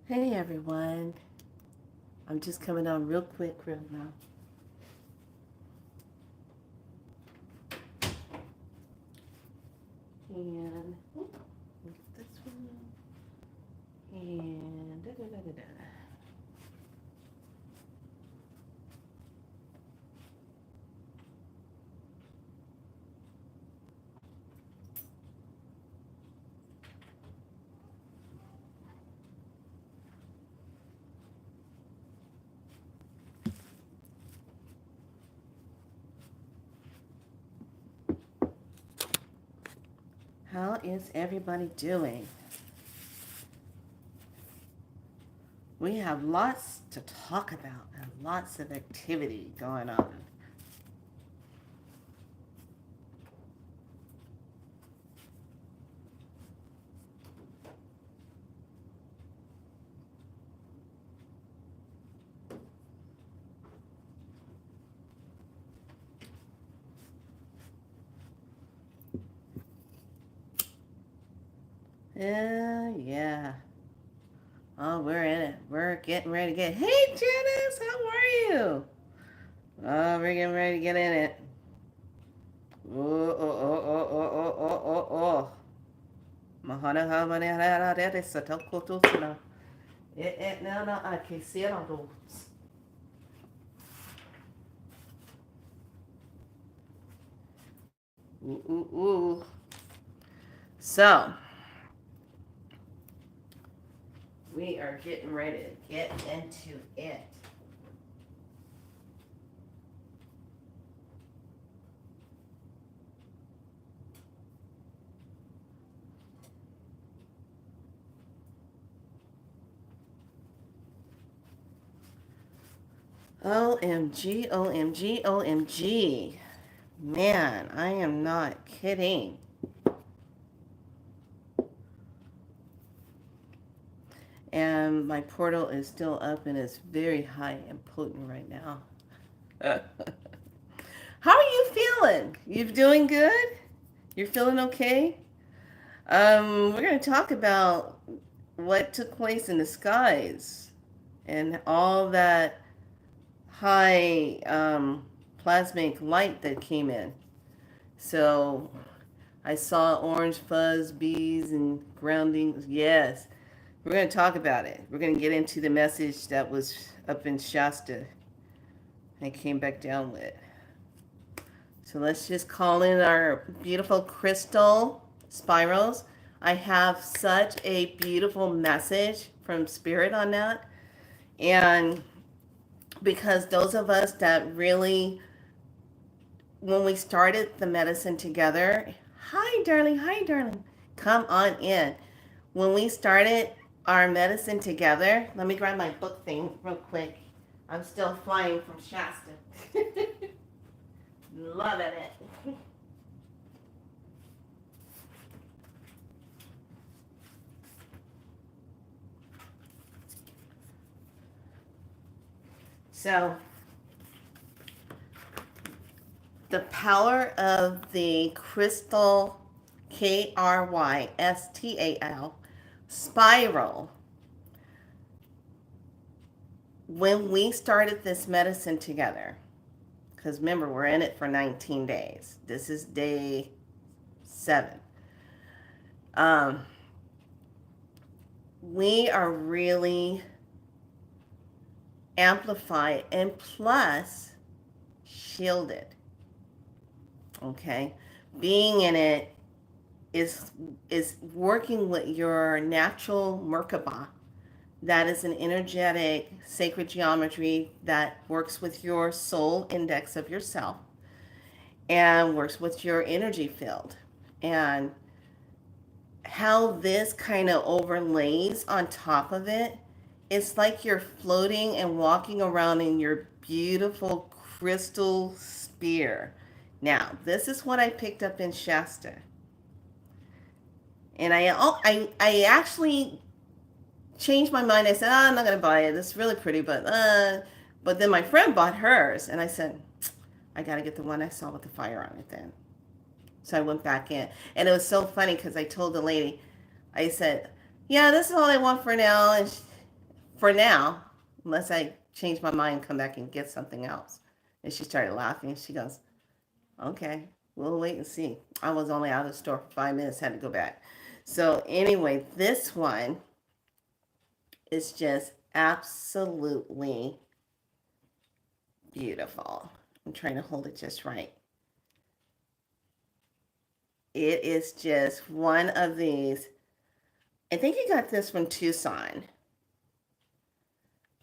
Hey everyone, I'm just coming on real quick, real now. And get this one. And da, da, da, da, da. How is everybody doing? We have lots to talk about and lots of activity going on. Yeah. Oh, we're in it. We're getting ready to get. Hey, Janice, how are you? Oh, we're getting ready to get in it. Oh, oh, oh, oh, oh, oh, oh, oh, oh. Mahana hamane hara de satakoto suna. No, no, I can see it on those. Ooh, ooh, ooh. So, we are getting ready to get into it. OMG, OMG, OMG. Man, I am not kidding. And my portal is still up and it's very high and potent right now. How are you feeling? You doing good? You're feeling okay? We're going to talk about what took place in the skies and all that high plasmic light that came in. So I saw orange fuzz, bees, and groundings. Yes, we're going to talk about it. We're going to get into the message that was up in Shasta and came back down with. So let's just call in our beautiful crystal spirals. I have such a beautiful message from Spirit on that. And because those of us that really, when we started the medicine together, hi darling, come on in. When we started our medicine together, let me grab my book thing real quick. I'm still flying from Shasta. Loving it. So, the power of the crystal KRYSTAL spiral. When we started this medicine together, because remember, we're in it for 19 days. This is day 7. Um, we are really amplified and plus shielded. Okay, being in it is working with your natural Merkaba. That is an energetic sacred geometry that works with your soul index of yourself and works with your energy field. And how this kind of overlays on top of it, it's like you're floating and walking around in your beautiful crystal sphere. Now, this is what I picked up in Shasta. And I actually changed my mind. I said, I'm not going to buy it. It's really pretty, but then my friend bought hers. And I said, I got to get the one I saw with the fire on it then. So I went back in. And it was so funny because I told the lady, I said, yeah, this is all I want for now. for now, unless I change my mind and come back and get something else. And she started laughing. She goes, okay, we'll wait and see. I was only out of the store for 5 minutes, had to go back. So anyway, this one is just absolutely beautiful. I'm trying to hold it just right. It is just one of these. I think you got this from Tucson.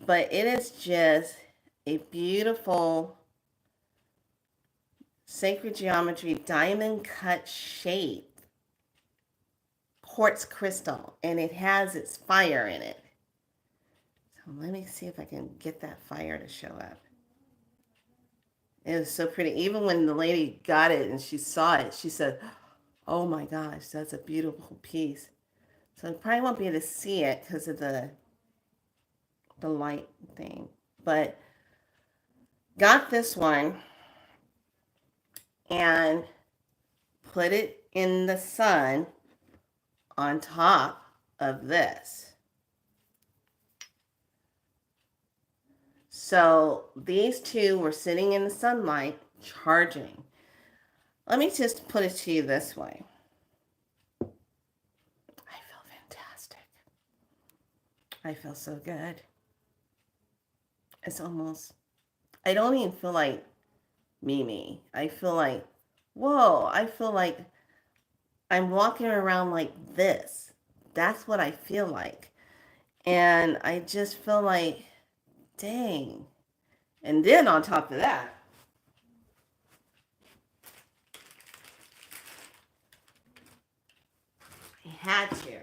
But it is just a beautiful sacred geometry diamond cut shape quartz crystal. And it has its fire in it. So let me see if I can get that fire to show up. It was so pretty. Even when the lady got it and she saw it, she said, oh my gosh, that's a beautiful piece. So I probably won't be able to see it because of the light thing. But got this one and put it in the sun on top of this. So these two were sitting in the sunlight charging. Let me just put it to you this way. I feel fantastic. I feel so good. It's almost, I don't even feel like Mimi. I feel like, whoa, I feel like I'm walking around like this. That's what I feel like. And I just feel like, dang. And then on top of that, I had to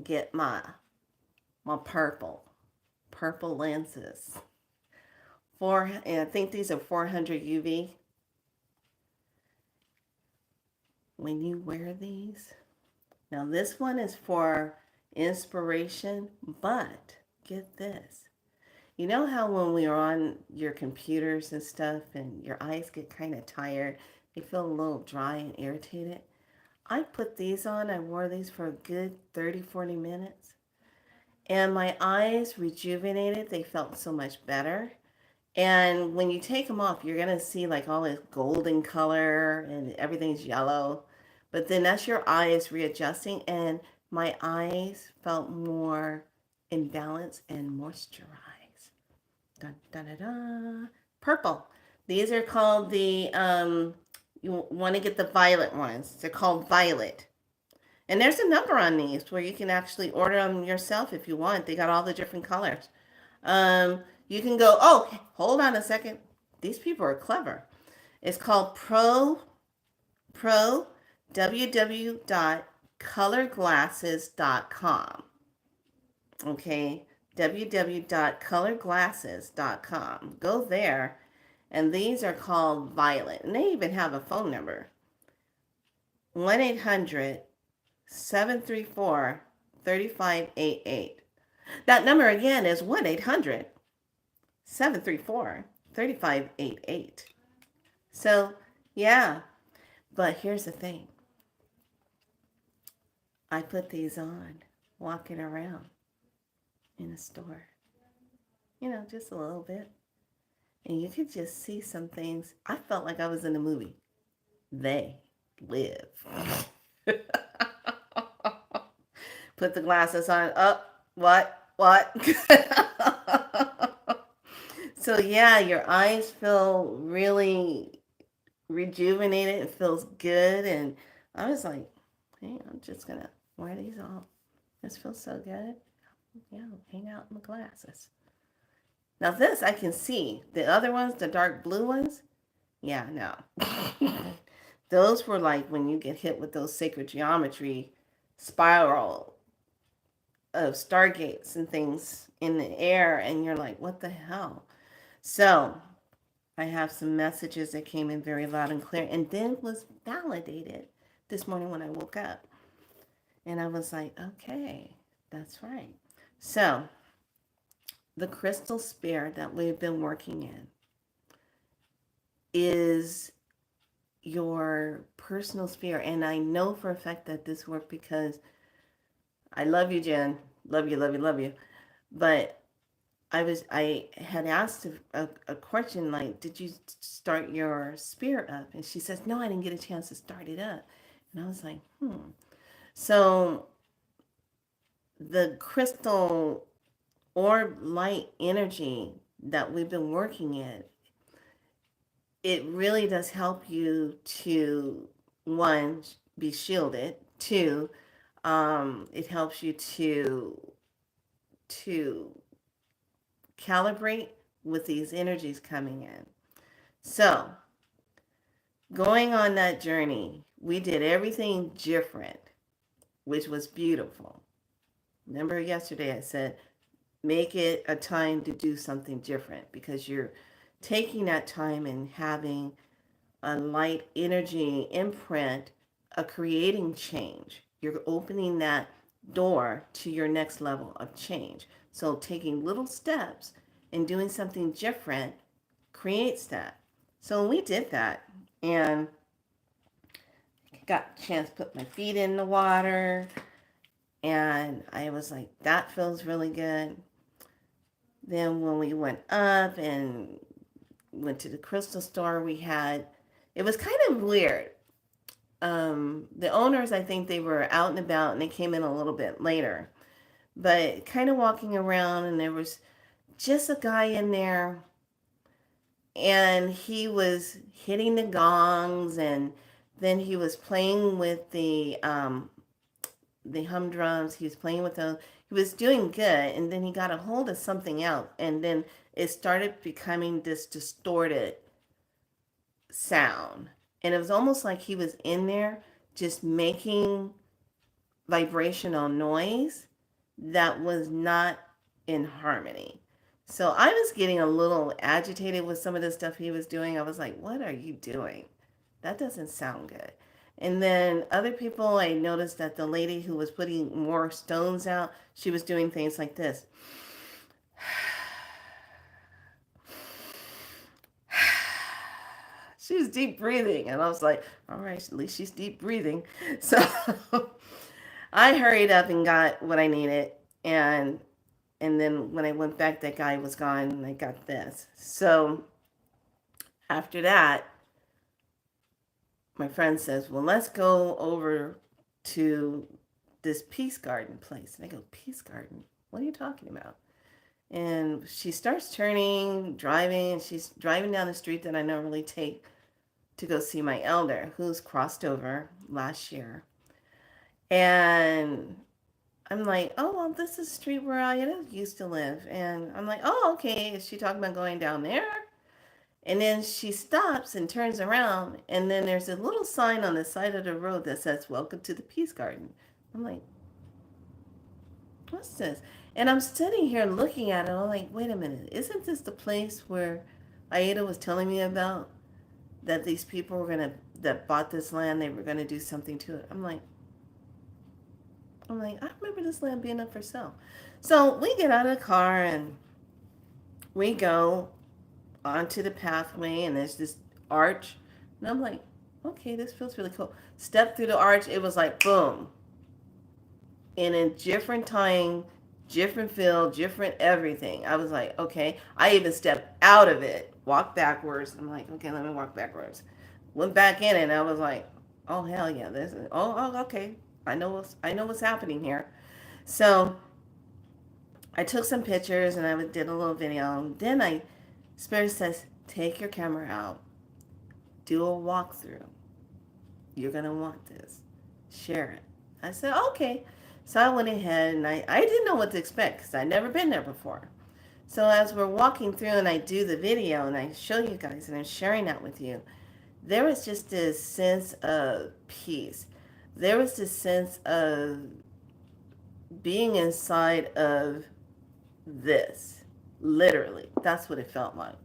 get my purple lenses. And I think these are 400 UV. When you wear these, now this one is for inspiration, but get this. You know how when we are on your computers and stuff and your eyes get kind of tired, they feel a little dry and irritated? I put these on, I wore these for a good 30, 40 minutes. And my eyes rejuvenated. They felt so much better. And when you take them off, you're going to see like all this golden color and everything's yellow. But then that's your eyes readjusting. And my eyes felt more in balance and moisturized. Dun, dun, dun, dun. Purple. These are called the, you want to get the violet ones. They're called Violet. And there's a number on these where you can actually order them yourself if you want. They got all the different colors. You can go, oh, hold on a second. These people are clever. It's called www.colorglasses.com. Okay, www.colorglasses.com. Go there, and these are called Violet. And they even have a phone number. 1-800-734-3588. That number again is 1-800-734-3588. So, yeah. But here's the thing. I put these on walking around in a store. You know, just a little bit. And you could just see some things. I felt like I was in a movie. They live. Put the glasses on. Oh, what? So yeah, your eyes feel really rejuvenated. It feels good. And I was like, hey, I'm just going to wear these all. This feels so good. Yeah, hang out in the glasses. Now this I can see. The other ones, the dark blue ones, yeah, no. Those were like when you get hit with those sacred geometry spiral of stargates and things in the air, and you're like, what the hell? So I have some messages that came in very loud and clear, and then was validated this morning when I woke up. And I was like, okay, that's right. So the crystal sphere that we've been working in is your personal sphere. And I know for a fact that this worked because I love you, Jen. Love you, love you, love you. But I had asked a question like, did you start your spirit up? And she says, no, I didn't get a chance to start it up. And I was like, hmm. So the crystal orb light energy that we've been working in, it really does help you to, one, be shielded. Two, it helps you to calibrate with these energies coming in. So, going on that journey, we did everything different, which was beautiful. Remember yesterday I said, make it a time to do something different because you're taking that time and having a light energy imprint, a creating change. You're opening that door to your next level of change. So taking little steps and doing something different creates that. So we did that and got a chance to put my feet in the water, and I was like, that feels really good. Then when we went up and went to the crystal store, it was kind of weird. The owners, I think they were out and about and they came in a little bit later, but kind of walking around, and there was just a guy in there, and he was hitting the gongs, and then he was playing with the humdrums. He was playing with them. He was doing good, and then he got a hold of something else, and then it started becoming this distorted sound, and it was almost like he was in there just making vibrational noise that was not in harmony. So I was getting a little agitated with some of the stuff he was doing. I was like, what are you doing? That doesn't sound good. And then other people, I noticed that the lady who was putting more stones out, she was doing things like this. She was deep breathing. And I was like, all right, at least she's deep breathing. So I hurried up and got what I needed. And then when I went back, that guy was gone, and I got this. So after that, my friend says, well, let's go over to this Peace Garden place. And I go, Peace Garden? What are you talking about? And she starts driving, and she's driving down the street that I normally take to go see my elder, who's crossed over last year. And I'm like, oh, well, this is the street where I used to live. And I'm like, oh, okay. Is she talking about going down there? And then she stops and turns around, and then there's a little sign on the side of the road that says, welcome to the Peace Garden. I'm like, what's this? And I'm sitting here looking at it. I'm like, wait a minute. Isn't this the place where Aida was telling me about? That these people that bought this land, they were going to do something to it. I remember this land being up for sale. So we get out of the car and we go onto the pathway, and there's this arch. And I'm like, okay, this feels really cool. Step through the arch, it was like, boom. In a different time, different feel, different everything. I was like, okay. I even stepped out of it, walked backwards. I'm like, okay, let me walk backwards. Went back in, and I was like, oh hell yeah, this is okay. I know what's happening here. So I took some pictures and I did a little video. Then Spirit says, take your camera out, do a walkthrough. You're gonna want this. Share it. I said, okay. So I went ahead, and I didn't know what to expect because I'd never been there before. So as we're walking through and I do the video and I show you guys and I'm sharing that with you, there was just this sense of peace. There was this sense of being inside of this. Literally. That's what it felt like.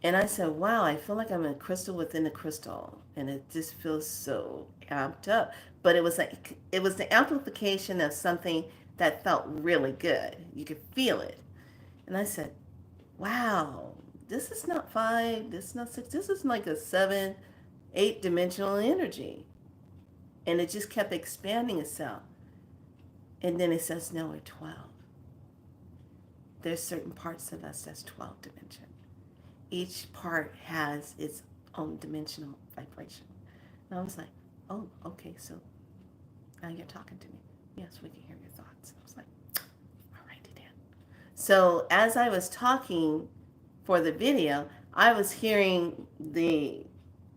And I said, wow, I feel like I'm a crystal within a crystal. And it just feels so amped up. But it was the amplification of something that felt really good. You could feel it. And I said, wow, this is not 5, this is not 6, this is like a 7, 8 dimensional energy. And it just kept expanding itself. And then it says no at 12. There's certain parts of us that's 12 dimension. Each part has its own dimensional vibration. And I was like, oh, okay, so now you're talking to me. Yes, we can hear your thoughts. I was like, all right, it in. So as I was talking for the video, I was hearing the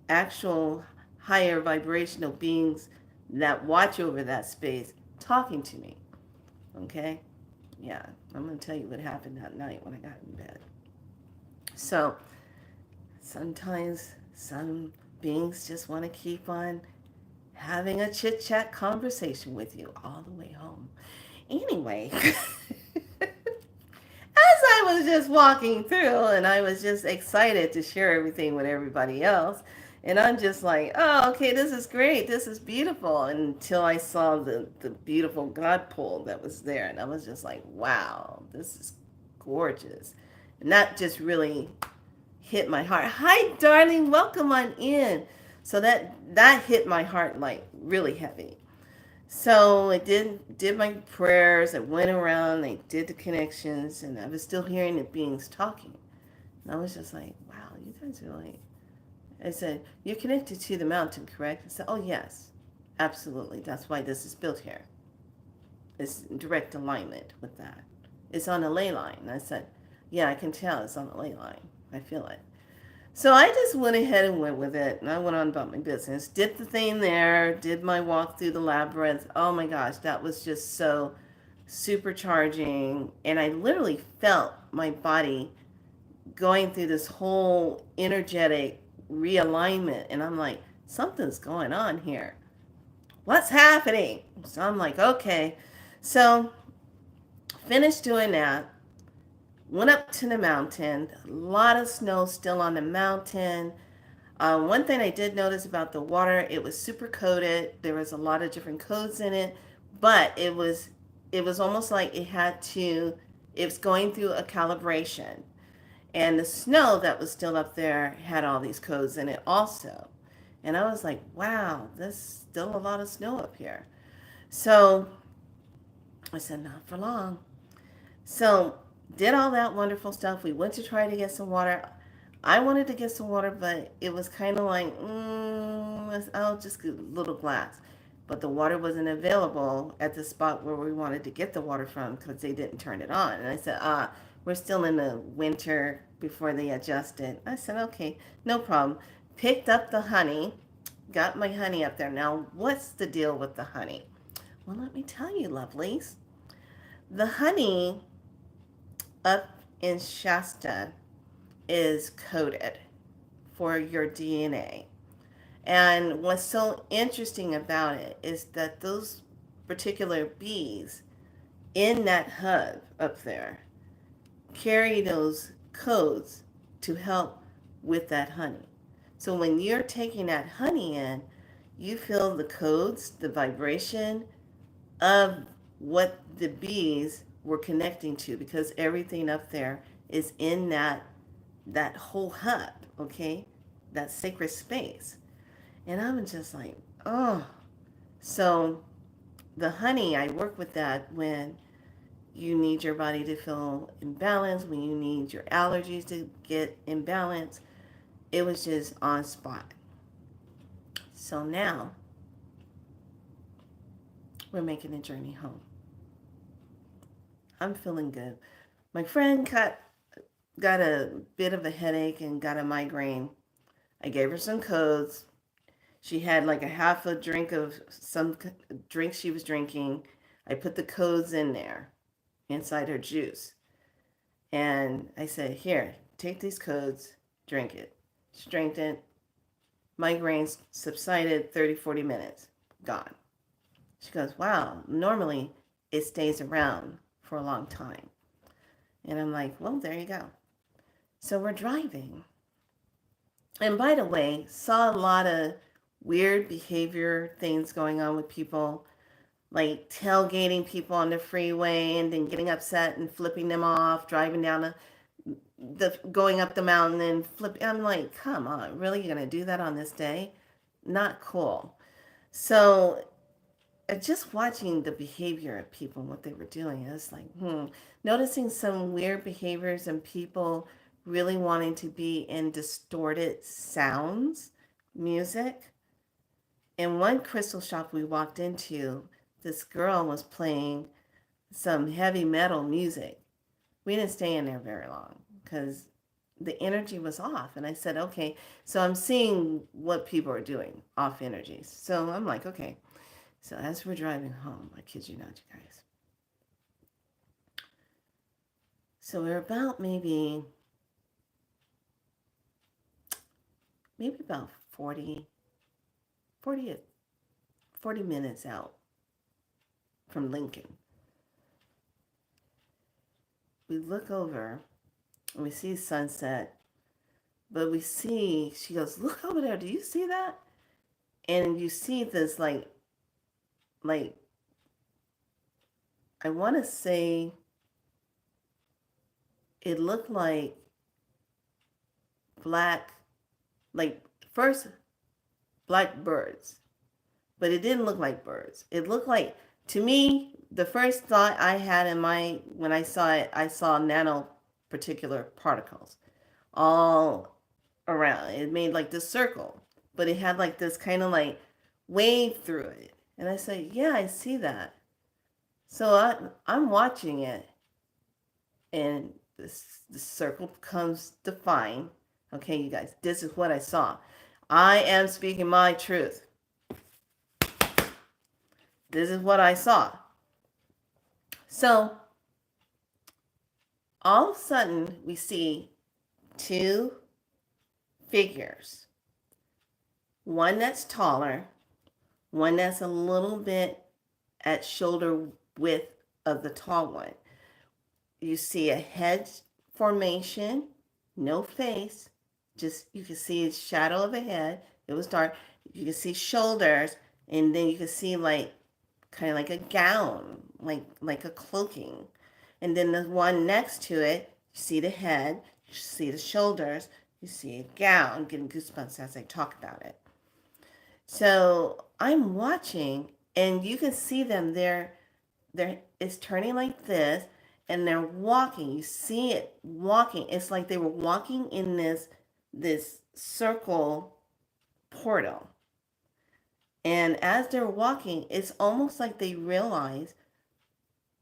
actual higher vibrational beings that watch over that space talking to me. Okay? Yeah, I'm going to tell you what happened that night when I got in bed. So sometimes some beings just want to keep on having a chit chat conversation with you all the way home. Anyway, as I was just walking through and I was just excited to share everything with everybody else, and I'm just like, oh, okay, this is great. This is beautiful. Until I saw the beautiful God pole that was there. And I was just like, wow, this is gorgeous. And that just really hit my heart. Hi, darling. Welcome on in. So that hit my heart like really heavy. So I did my prayers. I went around. I did the connections, and I was still hearing the beings talking. And I was just like, wow, you guys are like. I said, you're connected to the mountain, correct? I said, oh yes, absolutely. That's why this is built here. It's in direct alignment with that. It's on a ley line. I said, yeah, I can tell it's on a ley line. I feel it. So I just went ahead and went with it, and I went on about my business. Did the thing there, did my walk through the labyrinth. Oh my gosh, that was just so supercharging. And I literally felt my body going through this whole energetic realignment. And I'm like, something's going on here. What's happening? So I'm like, okay. So finished doing that. Went up to the mountain. A lot of snow still on the mountain. One thing I did notice about the water, it was super coated. There was a lot of different codes in it, but it was almost like it was going through a calibration. And the snow that was still up there had all these codes in it also. And I was like, wow, there's still a lot of snow up here. So I said, not for long. So did all that wonderful stuff. We went to try to get some water. I wanted to get some water, but it was kind of like, I'll just get a little glass. But the water wasn't available at the spot where we wanted to get the water from because they didn't turn it on. And I said, we're still in the winter before they adjusted. I said, okay, no problem. Picked up the honey, got my honey up there. Now, what's the deal with the honey? Well, let me tell you, lovelies. The honey up in Shasta is coded for your DNA. And what's so interesting about it is that those particular bees in that hub up there carry those codes to help with that honey. So when you're taking that honey in, you feel the codes, the vibration of what the bees were connecting to, because everything up there is in that whole hub, okay? That sacred space. And I'm just like, oh. So the honey, I work with that when you need your body to feel in balance, when you need your allergies to get in balance. It was just on spot. So now we're making a journey home. I'm feeling good. My friend got a bit of a headache and got a migraine. I gave her some codes. She had like a half a drink of some drink she was drinking. I put the codes in there inside her juice. And I said, here, take these codes, drink it. She drank it. Migraines subsided 30, 40 minutes. Gone. She goes, wow, normally it stays around for a long time. And I'm like, well, there you go. So we're driving. And by the way, saw a lot of weird behavior things going on with people, like tailgating people on the freeway and then getting upset and flipping them off, driving down the going up the mountain and flipping. I'm like, come on, really? You're going to do that on this day? Not cool. So just watching the behavior of people and what they were doing, I was like, noticing some weird behaviors and people really wanting to be in distorted sounds, music. In one crystal shop we walked into, this girl was playing some heavy metal music. We didn't stay in there very long because the energy was off. And I said, okay, so I'm seeing what people are doing, off energies. So I'm like, okay. So as we're driving home, I kid you not, you guys. So we're about maybe about 40, 40 minutes out from Lincoln. We look over and we see sunset, but she goes, look over there, do you see that? And you see this like, I want to say it looked like black, like first black birds, but it didn't look like birds. It looked like, to me, the first thought I had when I saw it, I saw nano particular particles all around. It made like this circle, but it had like this kind of like wave through it. And I said, yeah, I see that. So I'm watching it, and this circle becomes defined. Okay, you guys, this is what I saw. I am speaking my truth. This is what I saw. So all of a sudden, we see two figures. One that's taller, one that's a little bit at shoulder width of the tall one. You see a head formation, no face, just you can see a shadow of a head. It was dark. You can see shoulders, and then you can see like kind of like a gown, like a cloaking. And then the one next to it, you see the head, you see the shoulders, you see a gown. I'm getting goosebumps as I talk about it. So I'm watching, and you can see them. It's turning like this, and they're walking. You see it walking. It's like they were walking in this circle portal. And as they're walking, it's almost like they realize,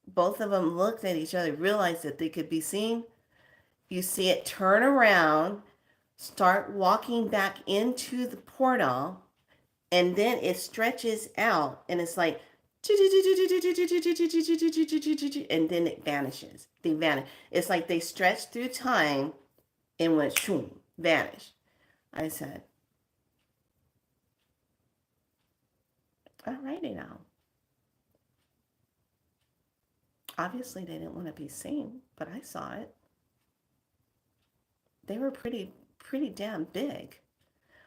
both of them looked at each other, realized that they could be seen. You see it turn around, start walking back into the portal, and then it stretches out, and it's like, and then it vanishes. They vanish. It's like they stretched through time and went shoom, vanished. I said, all righty now. Obviously, they didn't want to be seen, but I saw it. They were pretty damn big.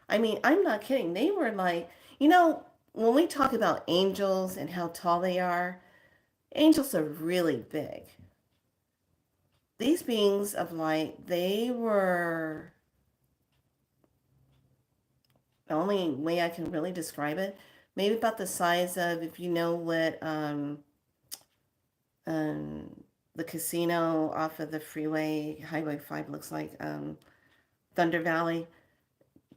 I mean, I'm not kidding. They were like, when we talk about angels and how tall they are, angels are really big. These beings of light, they were, the only way I can really describe it, maybe about the size of, if you know what the casino off of the freeway, Highway 5 looks like, Thunder Valley,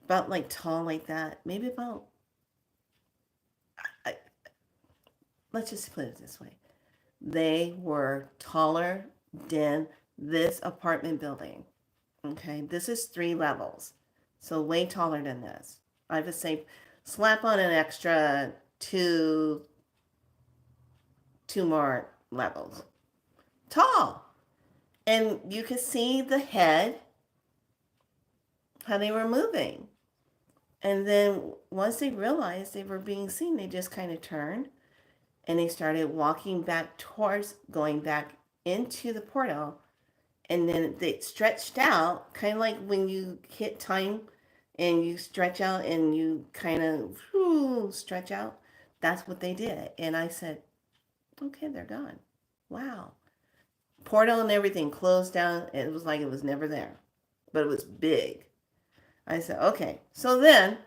about like tall like that. Maybe about, I, let's just put it this way. They were taller than this apartment building. Okay, this is 3 levels. So way taller than this. I would say slap on an extra two more levels. Tall. And you could see the head, how they were moving. And then once they realized they were being seen, they just kind of turned and they started walking back towards, going back into the portal. And then they stretched out, kind of like when you hit time and you stretch out and you kind of stretch out. That's what they did. And I said, okay, they're gone. Wow. Portal and everything closed down. It was like it was never there, but it was big. I said, okay. So then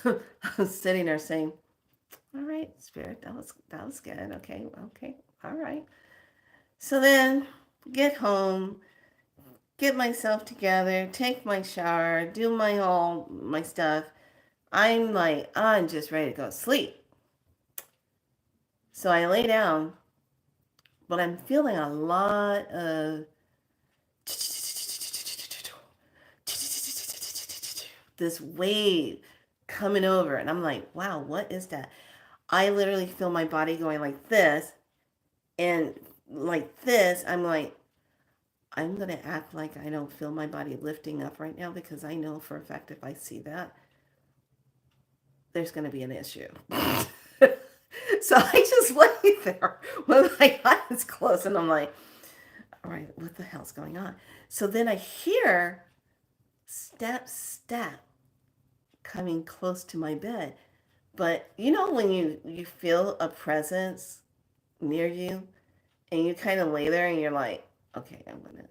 I was sitting there saying, All right, Spirit, that was good. Okay, okay, all right. So then, get home, get myself together, take my shower, do my stuff. I'm just ready to go to sleep. So I lay down, but I'm feeling a lot of this wave coming over, and I'm like, wow, what is that? I literally feel my body going like this, and like this. I'm like, I'm going to act like I don't feel my body lifting up right now because I know for a fact if I see that, there's going to be an issue. So I just lay there with my eyes closed and I'm like, all right, what the hell's going on? So then I hear step, step coming close to my bed. But you know when you feel a presence near you and you kind of lay there and you're like, okay, I'm going to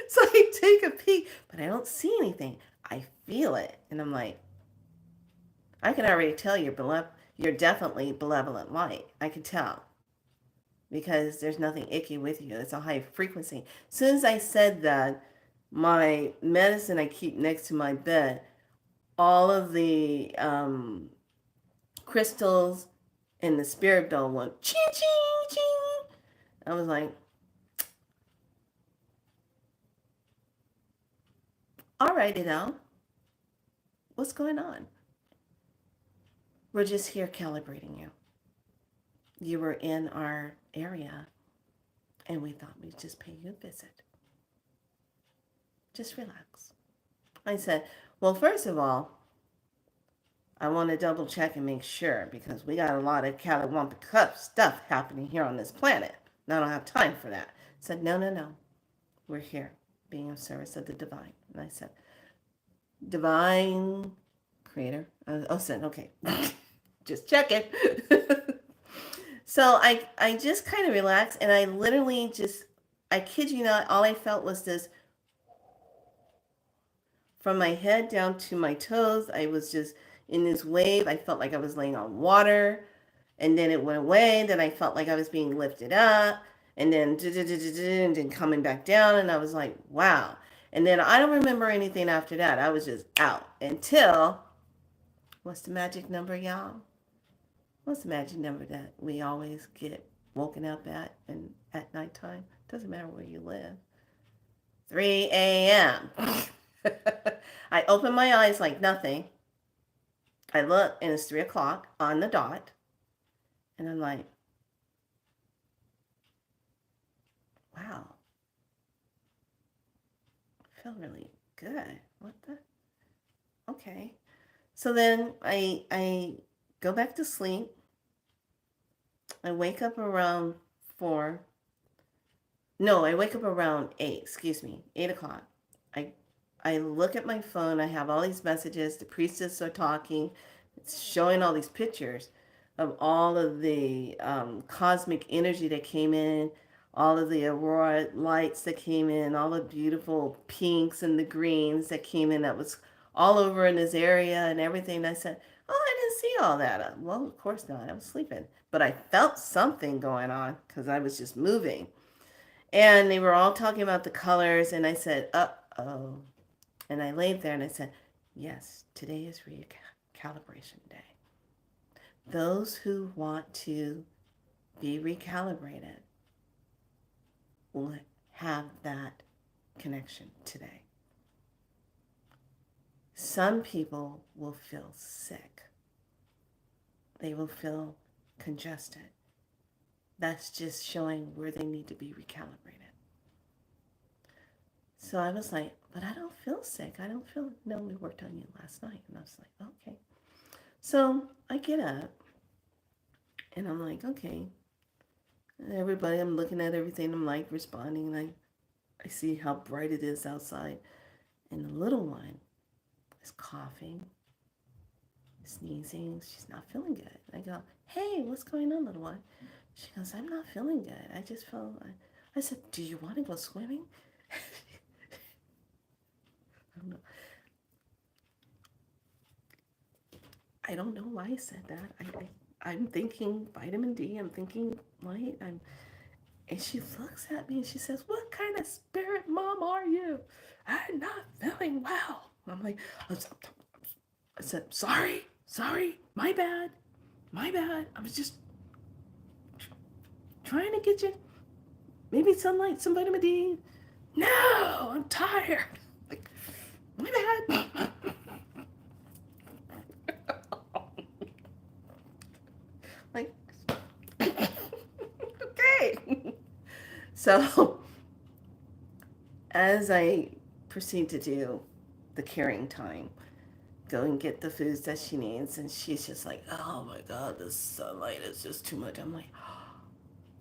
so I take a peek, but I don't see anything. I feel it, and I'm like, I can already tell you're definitely benevolent light. I can tell because there's nothing icky with you. It's a high frequency. As soon as I said that, my medicine I keep next to my bed, all of the crystals in the spirit doll went ching ching ching. I was like, all right, what's going on? We're just here calibrating you. You were in our area and we thought we'd just pay you a visit. Just relax. I said, well, first of all, I want to double check and make sure because we got a lot of Caliwampa Cup stuff happening here on this planet. And I don't have time for that. I said, no, no, no. We're here being of service of the divine. And I said, divine creator. Oh, said, okay. Just check it. So I just kind of relaxed and I literally just, I kid you not, all I felt was this from my head down to my toes. I was just in this wave. I felt like I was laying on water and then it went away. Then I felt like I was being lifted up and then coming back down. And I was like, wow. And then I don't remember anything after that. I was just out until, what's the magic number, y'all? What's the magic number that we always get woken up at nighttime? Doesn't matter where you live. 3 a.m. I open my eyes like nothing. I look and it's 3 o'clock on the dot. And I'm like, wow, I feel really good. What the? Okay. So then I go back to sleep. I wake up around 4. No, I wake up around 8, excuse me, 8 o'clock. I I look at my phone. I have all these messages. The priestess are talking. It's showing all these pictures of all of the cosmic energy that came in, all of the aurora lights that came in, all the beautiful pinks and the greens that came in that was all over in this area and everything. And I said, oh, I didn't see all that. Well, of course not. I was sleeping. But I felt something going on because I was just moving. And they were all talking about the colors. And I said, uh-oh. And I laid there and I said, yes, today is recalibration day. Those who want to be recalibrated will have that connection today. Some people will feel sick. They will feel congested. That's just showing where they need to be recalibrated. So I was like, but I don't feel sick. I don't feel, no, we worked on you last night. And I was like, okay. So I get up and I'm like, okay. And everybody, I'm looking at everything. I'm like responding. And I see how bright it is outside. And the little one is coughing, sneezing. She's not feeling good. I go, hey, what's going on, little one? She goes, I'm not feeling good. I just feel, I said, do you want to go swimming? I don't know. I don't know why I said that. I'm thinking vitamin D. I'm thinking light. And she looks at me and she says, "What kind of spirit mom are you? I'm not feeling well." I'm like, I said, sorry, my bad, my bad. I was just trying to get you maybe sunlight, some vitamin D. No, I'm tired. Like, my bad. Like, okay. So, as I proceed to do the caring time, go and get the foods that she needs, and she's just like, "Oh my God, the sunlight is just too much." I'm like,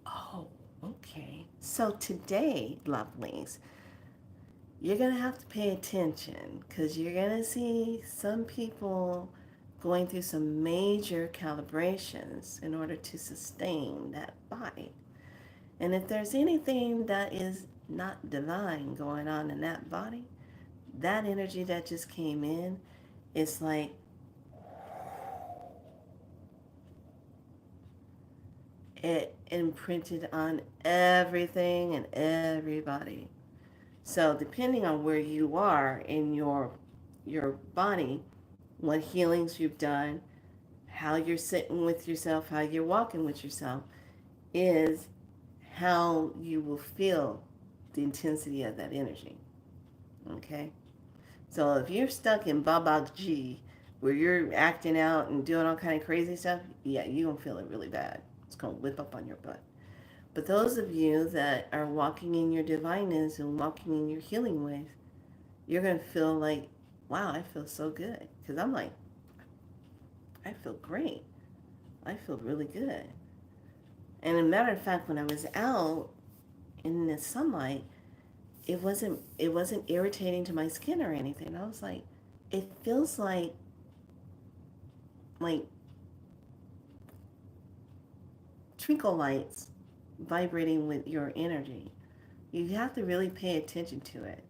"Oh, okay." So today, lovelies, you're going to have to pay attention because you're going to see some people going through some major calibrations in order to sustain that body. And if there's anything that is not divine going on in that body, that energy that just came in is like it imprinted on everything and everybody. So depending on where you are in your body, what healings you've done, how you're sitting with yourself, how you're walking with yourself, is how you will feel the intensity of that energy. Okay? So if you're stuck in Baba G, where you're acting out and doing all kind of crazy stuff, yeah, you're going to feel it really bad. It's going to whip up on your butt. But those of you that are walking in your divineness and walking in your healing ways, you're going to feel like, wow, I feel so good. Because I'm like, I feel great. I feel really good. And a matter of fact, when I was out in the sunlight, it wasn't irritating to my skin or anything. I was like, it feels like twinkle lights vibrating with your energy. You have to really pay attention to it.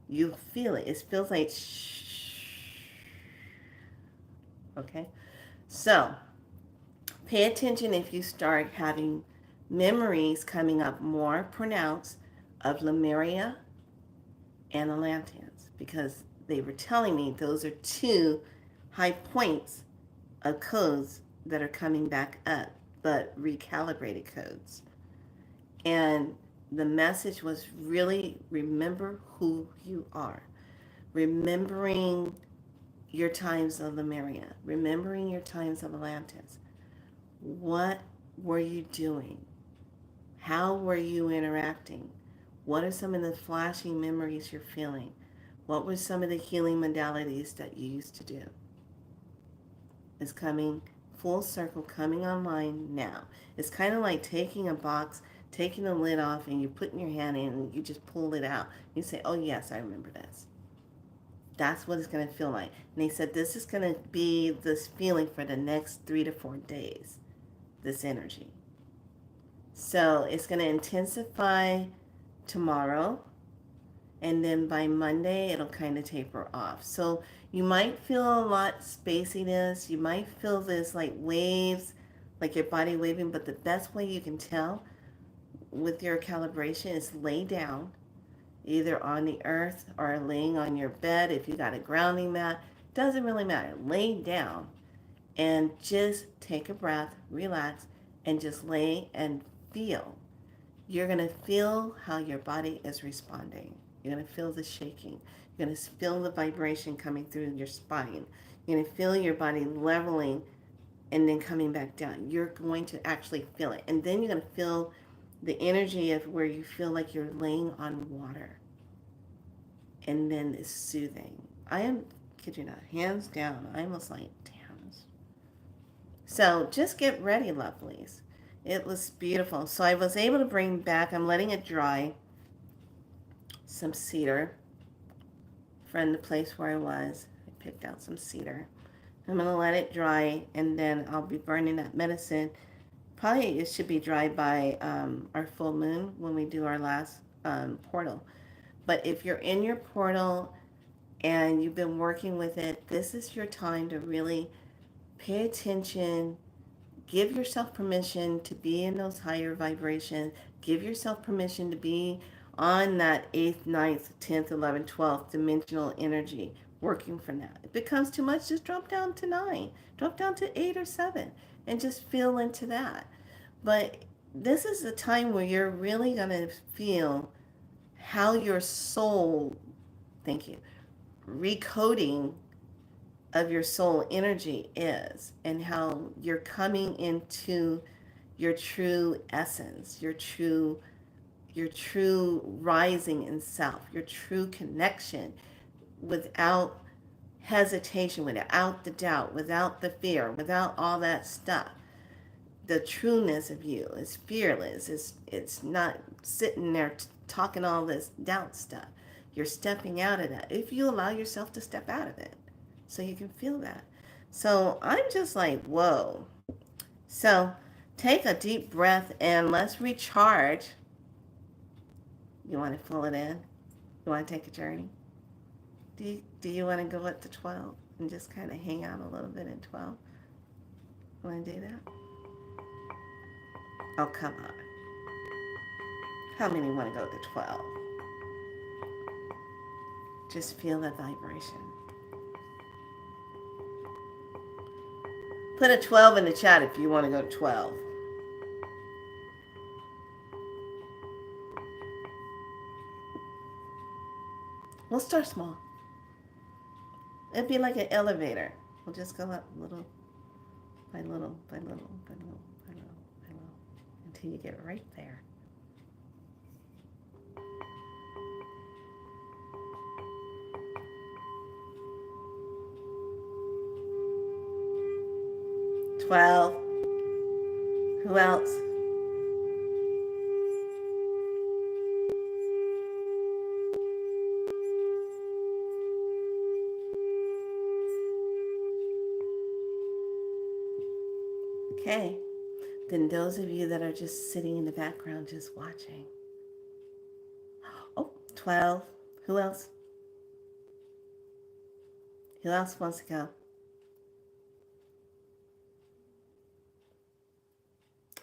You feel it. It feels like shh. Okay? So, pay attention if you start having memories coming up more pronounced of Lemuria and Atlanteans because they were telling me those are two high points of codes that are coming back up, but recalibrated codes. And the message was really remember who you are. Remembering your times of Lemuria, remembering your times of Atlantis. What were you doing? How were you interacting? What are some of the flashing memories you're feeling? What were some of the healing modalities that you used to do? It's coming full circle, coming online now. It's kind of like taking a box, taking the lid off, and you putting your hand in and you just pull it out. You say, oh yes, I remember this. That's what it's going to feel like. And they said this is going to be this feeling for the next 3 to 4 days, this energy. So it's going to intensify tomorrow, and then by Monday it'll kind of taper off. So you might feel a lot spaciness. You might feel this like waves, like your body waving, but the best way you can tell with your calibration is lay down, either on the earth or laying on your bed. If you got a grounding mat, doesn't really matter. Lay down and just take a breath, relax, and just lay and feel. You're going to feel how your body is responding. You're going to feel the shaking. You're going to feel the vibration coming through your spine. You're going to feel your body leveling and then coming back down. You're going to actually feel it. And then you're going to feel the energy of where you feel like you're laying on water. And then it's soothing. I am, kid you not, hands down, I almost like, damn. So just get ready, lovelies. It was beautiful. So I was able to bring back, I'm letting it dry, some cedar from the place where I was. I picked out some cedar. I'm going to let it dry, and then I'll be burning that medicine. Probably it should be dry by our full moon when we do our last portal. But if you're in your portal and you've been working with it, this is your time to really Pay attention. Give yourself permission to be in those higher vibrations. Give yourself permission to be on that 8th, ninth, 10th, 11th, 12th dimensional energy, working from that. If it becomes too much, just drop down to 9, drop down to 8 or 7, and just feel into that. But this is a time where you're really going to feel how your soul, thank you, recoding of your soul energy is, and how you're coming into your true essence, your true rising in self, your true connection, without hesitation, without the doubt, without the fear, without all that stuff. The trueness of you is fearless. It's not sitting there talking all this doubt stuff. You're stepping out of that if you allow yourself to step out of it, so you can feel that. So I'm just like, whoa. So take a deep breath and let's recharge. You want to pull it in? You want to take a journey? Do you want to go up to 12 and just kind of hang out a little bit in 12? Want to do that? Oh, come on. How many want to go to 12? Just feel that vibration. Put a 12 in the chat if you want to go to 12. We'll start small. It'd be like an elevator. We'll just go up little by little by little by little by little by little until you get right there. Twelve. Who else? Okay. Then those of you that are just sitting in the background just watching. Oh, 12. Who else? Who else wants to go?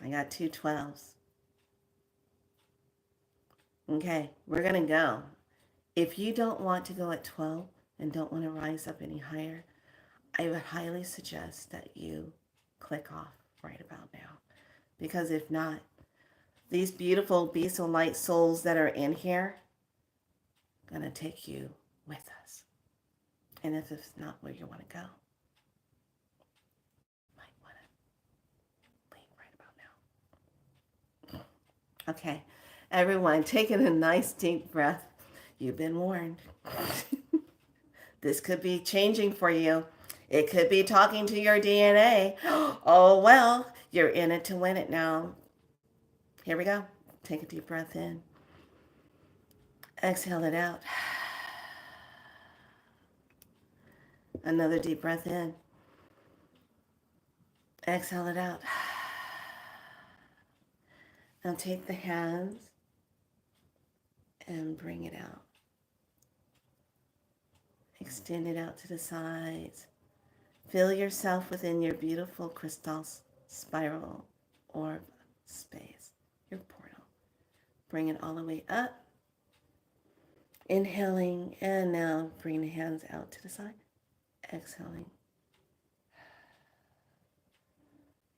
I got 2 12s. Okay, we're going to go. If you don't want to go at 12 and don't want to rise up any higher, I would highly suggest that you click off right about now. Because if not, these beautiful beasts of light souls that are in here are going to take you with us. And if it's not where you want to go, you might want to leave right about now. Okay, everyone, taking a nice deep breath. You've been warned. This could be changing for you. It could be talking to your DNA. Oh, well, you're in it to win it now. Here we go. Take a deep breath in. Exhale it out. Another deep breath in. Exhale it out. Now take the hands and bring it out. Extend it out to the sides. Feel yourself within your beautiful crystal spiral orb space, your portal. Bring it all the way up. Inhaling, and now bring the hands out to the side. Exhaling.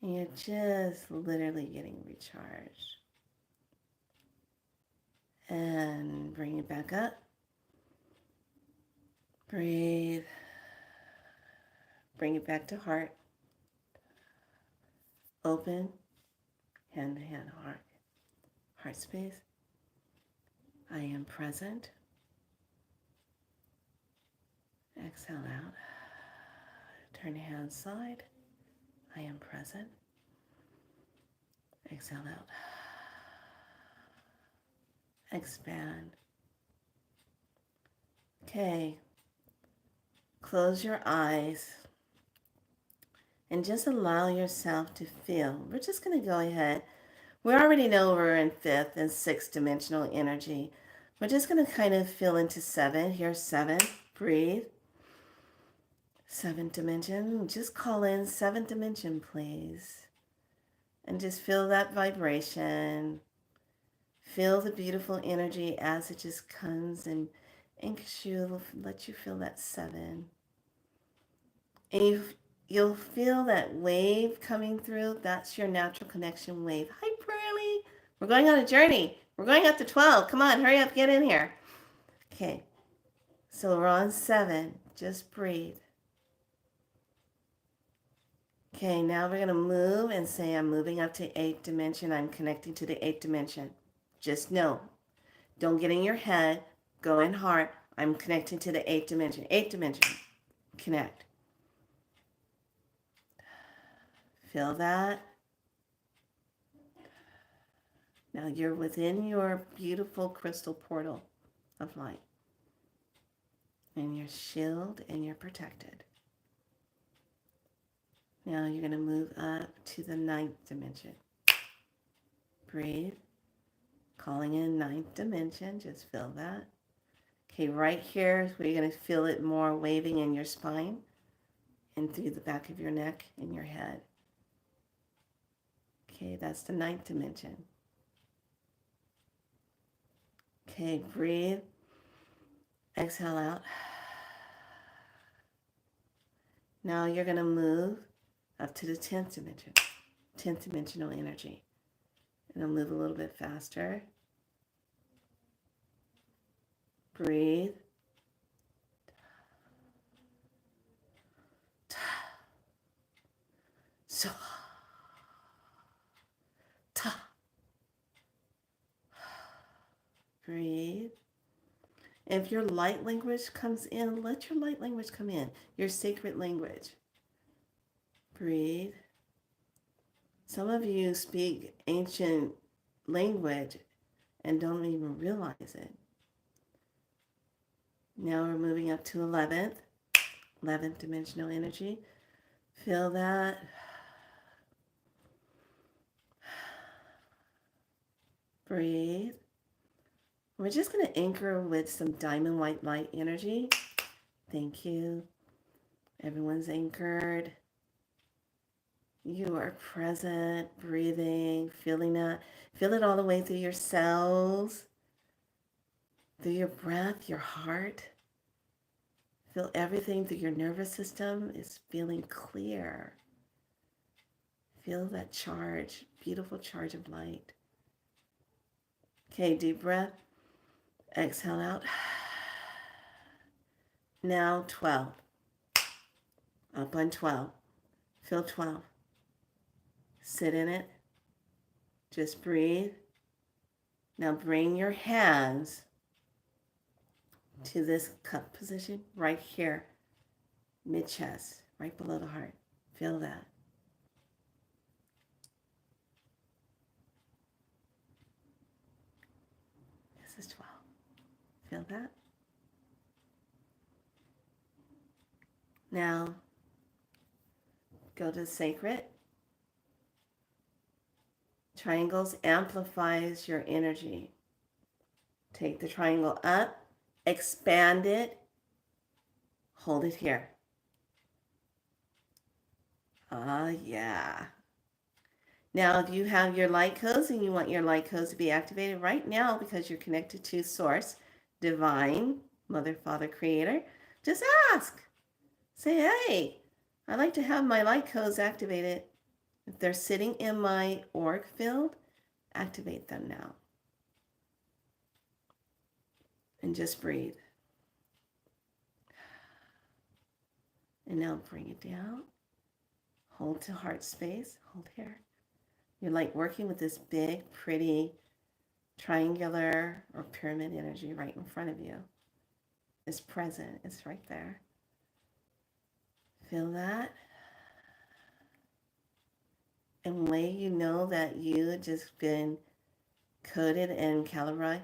And you're just literally getting recharged. And bring it back up. Breathe. Bring it back to heart. Open. Hand to hand heart. Heart space. I am present. Exhale out. Turn the hand side. I am present. Exhale out. Expand. Okay. Close your eyes and just allow yourself to feel. We're just going to go ahead. We already know we're in 5th and 6th dimensional energy. We're just going to kind of feel into 7. Here's 7. Breathe. Seventh dimension. Just call in seventh dimension, please. And just feel that vibration. Feel the beautiful energy as it just comes and anchors you, let you feel that seven. And you'll feel that wave coming through. That's your natural connection wave. Hi, Pearly. We're going on a journey. We're going up to 12. Come on, hurry up, get in here. Okay, so we're on 7. Just breathe. Okay, now we're going to move and say I'm moving up to 8th dimension. I'm connecting to the 8th dimension. Just know, don't get in your head. Go in heart. I'm connecting to the 8th dimension. 8th dimension. Connect. Feel that? Now you're within your beautiful crystal portal of light. And you're shielded and you're protected. Now you're going to move up to the 9th dimension. Breathe. Calling in 9th dimension. Just feel that. Okay, right here is where you're going to feel it more waving in your spine and through the back of your neck and your head. Okay, that's the 9th dimension. Okay, breathe. Exhale out. Now you're going to move up to the 10th dimension, 10th dimensional energy. And I'll move a little bit faster. Breathe. So. Breathe. If your light language comes in, let your light language come in, your sacred language. Breathe. Some of you speak ancient language and don't even realize it. Now we're moving up to 11th dimensional energy. Feel that. Breathe. We're just going to anchor with some diamond white light energy. Thank you. Everyone's anchored. You are present, breathing, feeling that. Feel it all the way through your cells, through your breath, your heart. Feel everything through your nervous system is feeling clear. Feel that charge, beautiful charge of light. Okay, deep breath. Exhale out. Now 12. Up on 12. Feel 12. Sit in it. Just breathe. Now bring your hands to this cup position right here, mid-chest, right below the heart. Feel that. This is 12. Feel that? Now, go to sacred. Triangles amplifies your energy. Take the triangle up, expand it, hold it here. Ah, yeah. Now, if you have your light codes and you want your light codes to be activated right now because you're connected to Source, Divine, Mother, Father, Creator, just ask. Say, hey, I'd like to have my light codes activated. If they're sitting in my auric field, activate them now. And just breathe. And now bring it down. Hold to heart space. Hold here. You're like working with this big, pretty, triangular or pyramid energy right in front of you. It's present. It's right there. Feel that? And way you know that you had just been coded and calibrated,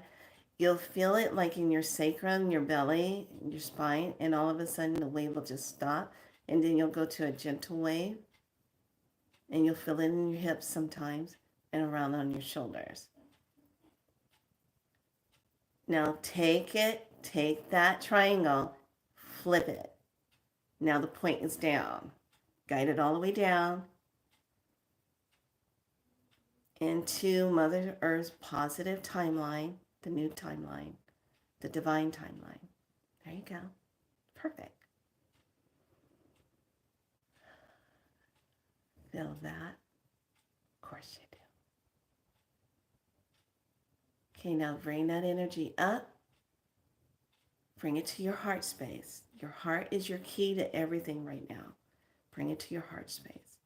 you'll feel it like in your sacrum, your belly, your spine, and all of a sudden the wave will just stop. And then you'll go to a gentle wave. And you'll feel it in your hips sometimes and around on your shoulders. Now take that triangle, flip it. Now the point is down. Guide it all the way down into Mother Earth's positive timeline, the new timeline, the divine timeline. There you go. Perfect. Feel that? Of course you do. Okay, now bring that energy up. Bring it to your heart space. Your heart is your key to everything right now. Bring it to your heart space.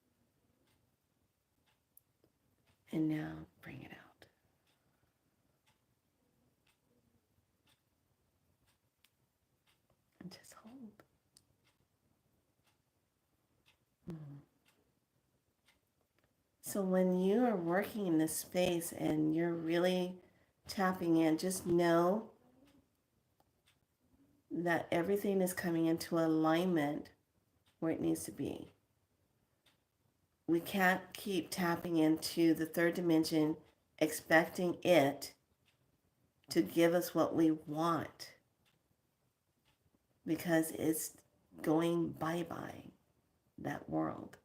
And now bring it out. And just hold. So when you are working in this space and you're really tapping in, just know that everything is coming into alignment where it needs to be. We can't keep tapping into the third dimension expecting it to give us what we want, because it's going bye-bye, that world,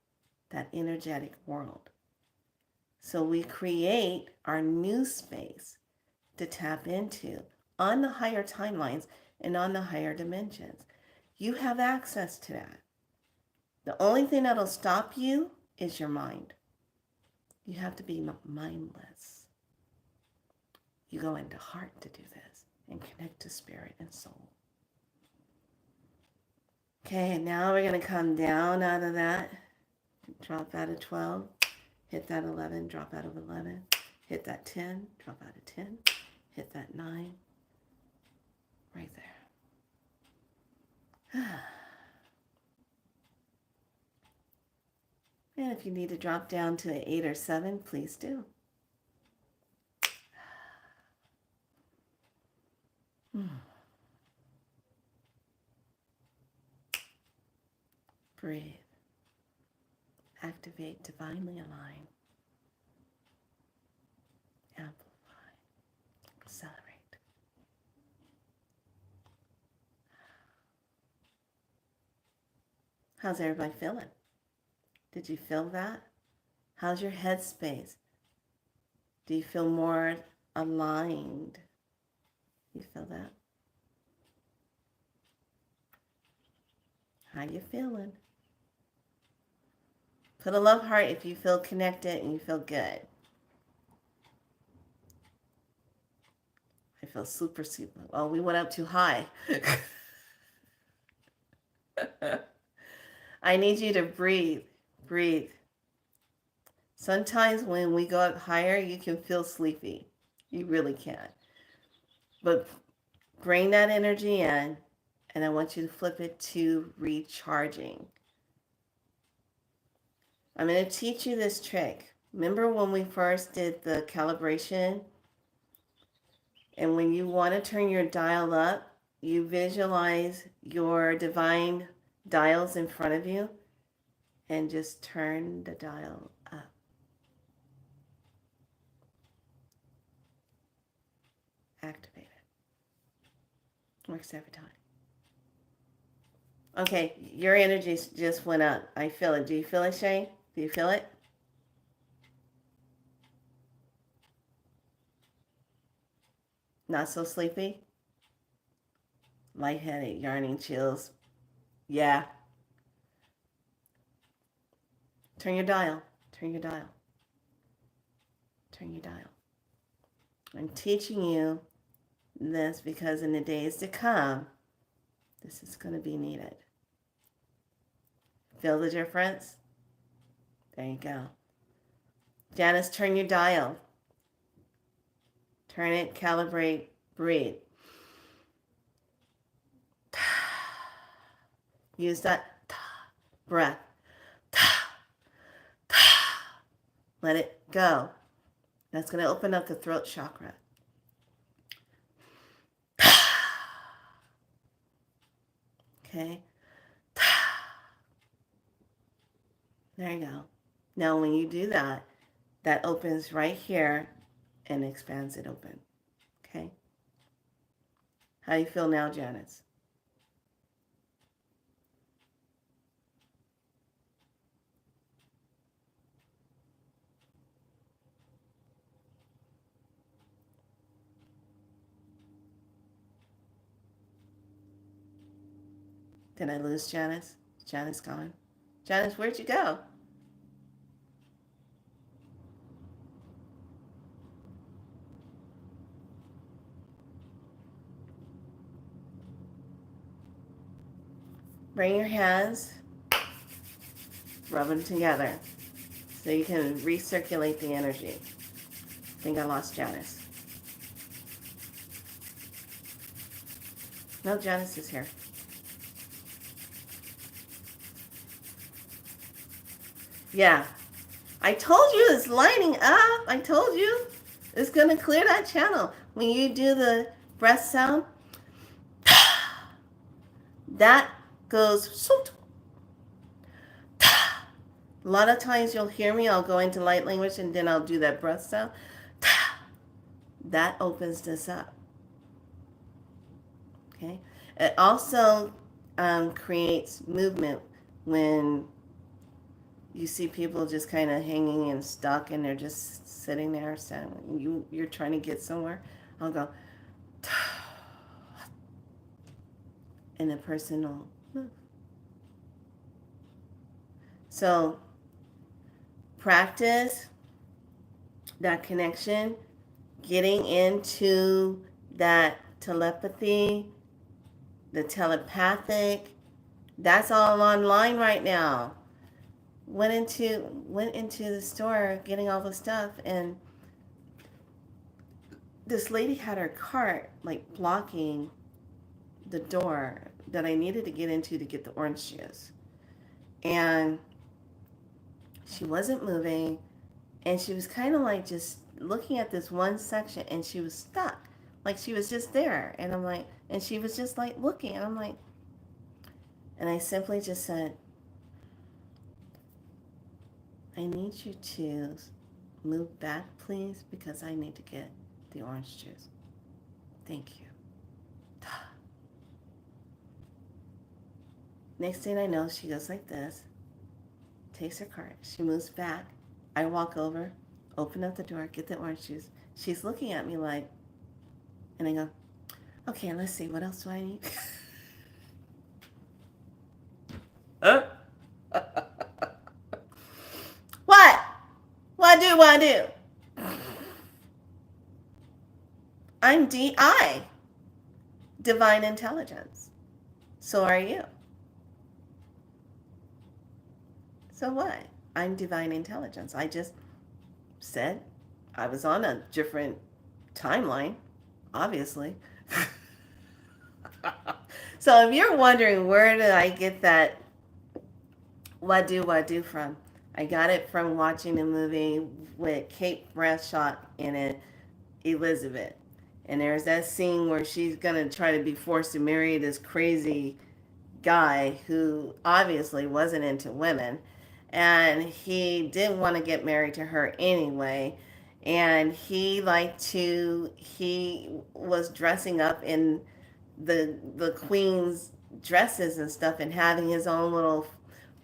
that energetic world. So we create our new space to tap into on the higher timelines and on the higher dimensions. You have access to that. The only thing that'll stop you is your mind. You have to be mindless. You go into heart to do this and connect to spirit and soul. Okay, and now we're going to come down out of that, drop out of 12, hit that 11, drop out of 11, hit that 10, drop out of 10, hit that 9, right there. And if you need to drop down to an 8 or 7, please do. Breathe. Activate, divinely align. Amplify. Accelerate. How's everybody feeling? Did you feel that? How's your headspace? Do you feel more aligned? You feel that? How you feeling? Put a love heart if you feel connected and you feel good. I feel super. Oh, we went up too high. I need you to breathe. Breathe. Sometimes when we go up higher, you can feel sleepy. You really can. But bring that energy in, and I want you to flip it to recharging. I'm going to teach you this trick. Remember when we first did the calibration? And when you want to turn your dial up, you visualize your divine dials in front of you and just turn the dial up. Activate it. Works every time. Okay, your energy just went up. I feel it. Do you feel it, Shay? Do you feel it? Not so sleepy? Lightheaded, yarning, chills. Yeah. Turn your dial. Turn your dial. Turn your dial. I'm teaching you this because in the days to come, this is going to be needed. Feel the difference? There you go. Janice, turn your dial. Turn it, calibrate, breathe. Use that breath. Let it go. That's going to open up the throat chakra. Okay. There you go. Now when you do that, that opens right here and expands it open. Okay. How do you feel now, Janice? Did I lose Janice? Janice gone. Janice, where'd you go? Bring your hands, rub them together so you can recirculate the energy. I think I lost Janice. No, Janice is here. Yeah. I told you it's lining up. I told you it's going to clear that channel. When you do the breath sound, that goes soot. A lot of times you'll hear me, I'll go into light language and then I'll do that breath sound. That opens this up. Okay. It also creates movement when you see people just kind of hanging and stuck and they're just sitting there. So you're trying to get somewhere. I'll go, and the person will move. So practice that connection, getting into that telepathy, the telepathic. That's all online right now. Went into the store getting all the stuff, and this lady had her cart like blocking the door that I needed to get into to get the orange juice. And she wasn't moving, and she was kind of like just looking at this one section, and she was stuck. Like she was just there. And I'm like, and she was just like looking, and I'm like, and I simply just said, I need you to move back, please, because I need to get the orange juice. Thank you. Next thing I know, she goes like this, takes her cart, she moves back. I walk over, open up the door, get the orange juice. She's looking at me like, and I go, okay, let's see, what else do I need? What? What do? I'm DI, Divine Intelligence. So are you. So what? I'm Divine Intelligence. I just said I was on a different timeline, obviously. So if you're wondering where did I get that what do from, I got it from watching the movie with Kate Bradshaw in it, Elizabeth. And there's that scene where she's going to try to be forced to marry this crazy guy who obviously wasn't into women. And he didn't want to get married to her anyway. And he was dressing up in the queen's dresses and stuff and having his own little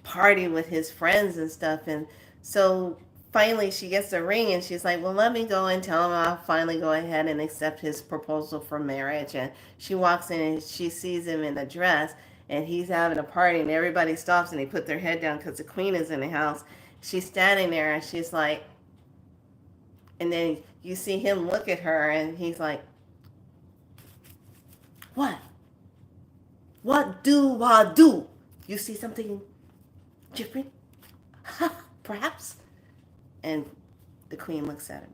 party with his friends and stuff. And so finally she gets the ring and she's like, well, let me go and tell him I'll finally go ahead and accept his proposal for marriage. And she walks in and she sees him in a dress and he's having a party and everybody stops and they put their head down because the queen is in the house. She's standing there and she's like, and then you see him look at her and he's like, what? What do I do? You see something different? Perhaps? And the queen looks at him.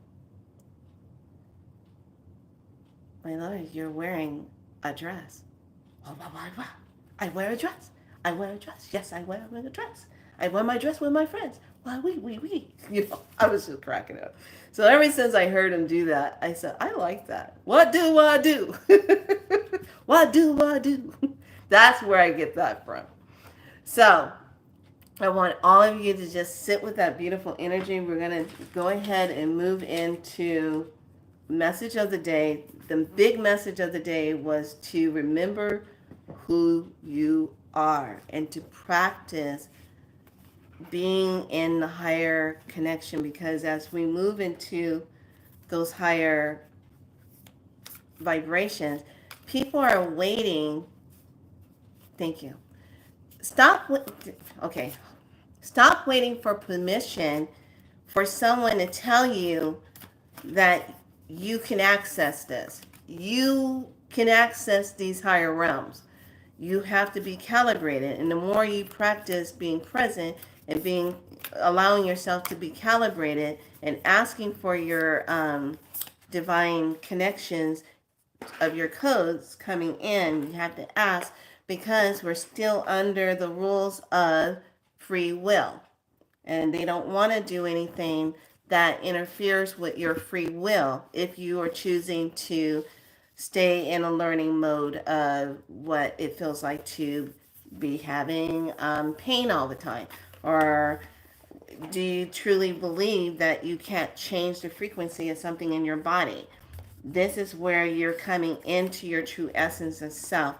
My lord, you're wearing a dress. What? I wear a dress. I wear a dress. Yes, I wear a dress. I wear my dress with my friends. Why, we. You know, I was just cracking up. So ever since I heard him do that, I said, I like that. What do I do? What do I do? That's where I get that from. So I want all of you to just sit with that beautiful energy. We're going to go ahead and move into message of the day. The big message of the day was to remember who you are and to practice being in the higher connection, because as we move into those higher vibrations, people are waiting. Thank you. Stop. Okay. Stop waiting for permission for someone to tell you that you can access this. You can access these higher realms. You have to be calibrated, and the more you practice being present and being allowing yourself to be calibrated and asking for your divine connections of your codes coming in, you have to ask because we're still under the rules of free will, and they don't want to do anything that interferes with your free will if you are choosing to stay in a learning mode of what it feels like to be having pain all the time. Or do you truly believe that you can't change the frequency of something in your body? This is where you're coming into your true essence of self,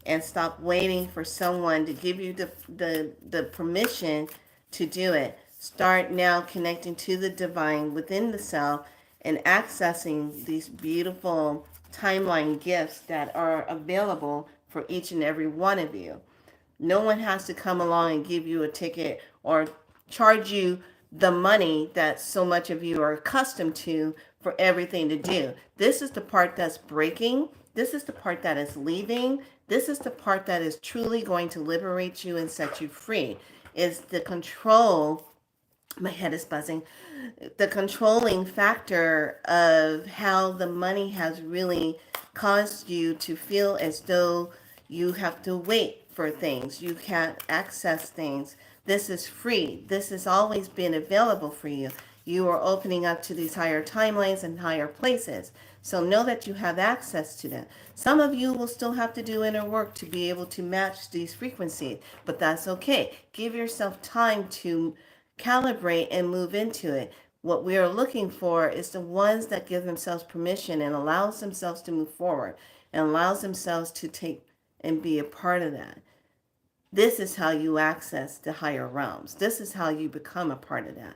and stop waiting for someone to give you the permission to do it. Start now connecting to the divine within the self and accessing these beautiful timeline gifts that are available for each and every one of you. No one has to come along and give you a ticket or charge you the money that so much of you are accustomed to for everything to do. This is the part that's breaking. This is the part that is leaving. This is the part that is truly going to liberate you and set you free. Is the control, my head is buzzing, the controlling factor of how the money has really caused you to feel as though you have to wait for things. You can't access things. This is free. This has always been available for you. You are opening up to these higher timelines and higher places. So know that you have access to them. Some of you will still have to do inner work to be able to match these frequencies, but that's okay. Give yourself time to calibrate and move into it. What we are looking for is the ones that give themselves permission and allows themselves to move forward and allows themselves to take and be a part of that. This is how you access the higher realms. This is how you become a part of that.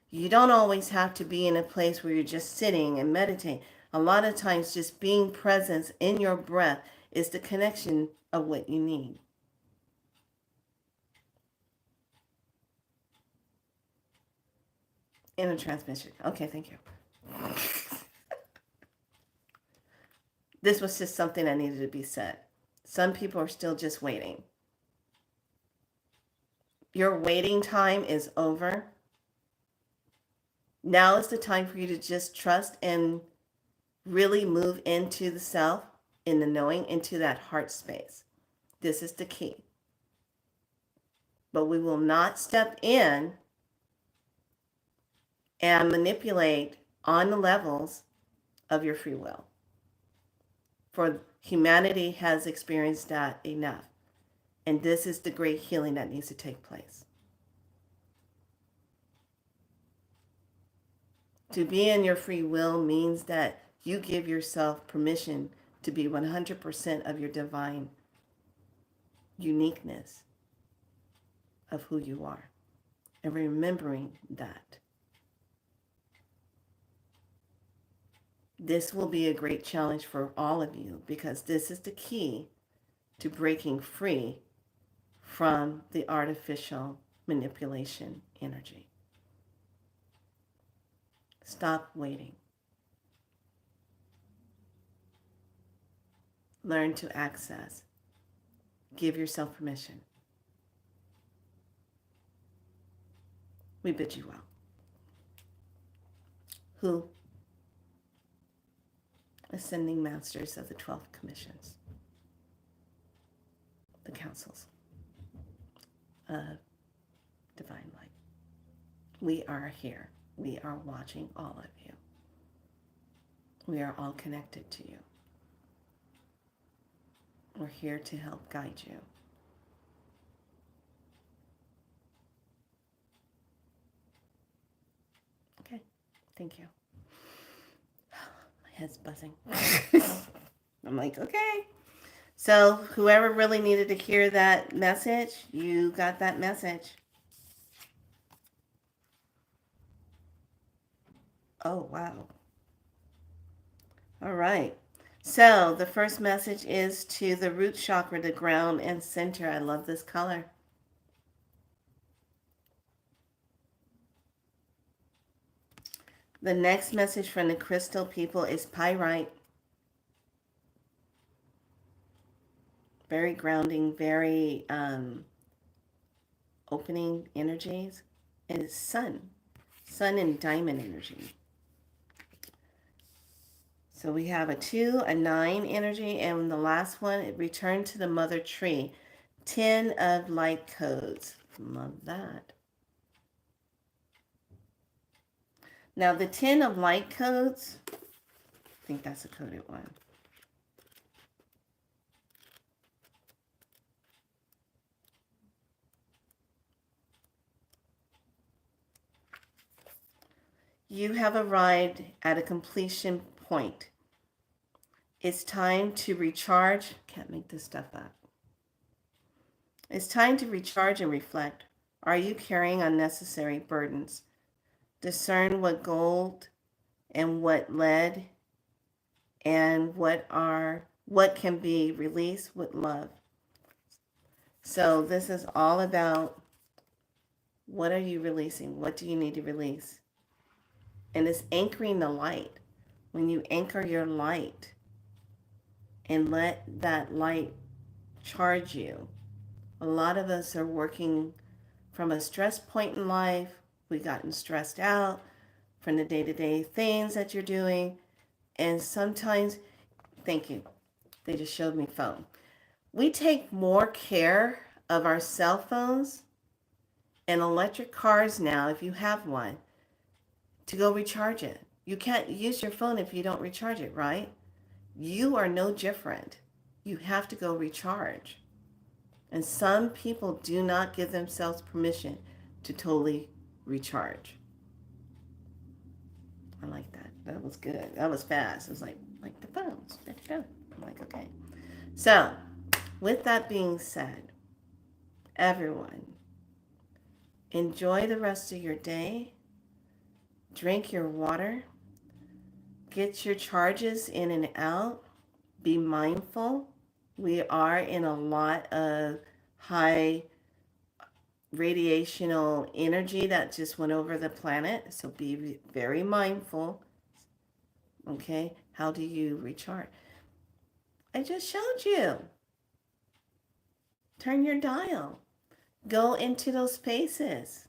You don't always have to be in a place where you're just sitting and meditating. A lot of times just being present in your breath is the connection of what you need. In a transmission. Okay, thank you. This was just something that needed to be said. Some people are still just waiting. Your waiting time is over. Now is the time for you to just trust and really move into the self, in the knowing, into that heart space. This is the key. But we will not step in and manipulate on the levels of your free will. For humanity has experienced that enough. And this is the great healing that needs to take place. To be in your free will means that you give yourself permission to be 100% of your divine uniqueness of who you are. And remembering that. This will be a great challenge for all of you because this is the key to breaking free from the artificial manipulation energy. Stop waiting. Learn to access. Give yourself permission. We bid you well. Who? Ascending Masters of the 12 Commissions. The Councils of Divine Light. We are here. We are watching all of you. We are all connected to you. We're here to help guide you. Okay, thank you. My head's buzzing. I'm like, okay. So whoever really needed to hear that message, you got that message. Oh, wow. All right. So the first message is to the root chakra, the ground and center. I love this color. The next message from the crystal people is pyrite. Very grounding, very opening energies. And it's sun. Sun and diamond energy. So we have a 2, a 9 energy, and the last one, it returned to the mother tree. 10 of light codes. Love that. Now the 10 of light codes, I think that's a coded one. You have arrived at a completion point. It's time to recharge. Can't make this stuff up. It's time to recharge and reflect. Are you carrying unnecessary burdens? Discern what gold and what lead and what can be released with love. So this is all about what are you releasing? What do you need to release? And it's anchoring the light. When you anchor your light and let that light charge you. A lot of us are working from a stress point in life. We've gotten stressed out from the day-to-day things that you're doing. And sometimes, thank you, they just showed me phone. We take more care of our cell phones and electric cars now, if you have one, to go recharge it. You can't use your phone if you don't recharge it, right? You are no different. You have to go recharge. And some people do not give themselves permission to totally recharge. I like that. That was good. That was fast. It was like the phones. I'm like, okay. So, with that being said, everyone, enjoy the rest of your day. Drink your water. Get your charges in and out. Be mindful. We are in a lot of high radiational energy that just went over the planet. So be very mindful. Okay? How do you recharge? I just showed you. Turn your dial. Go into those spaces.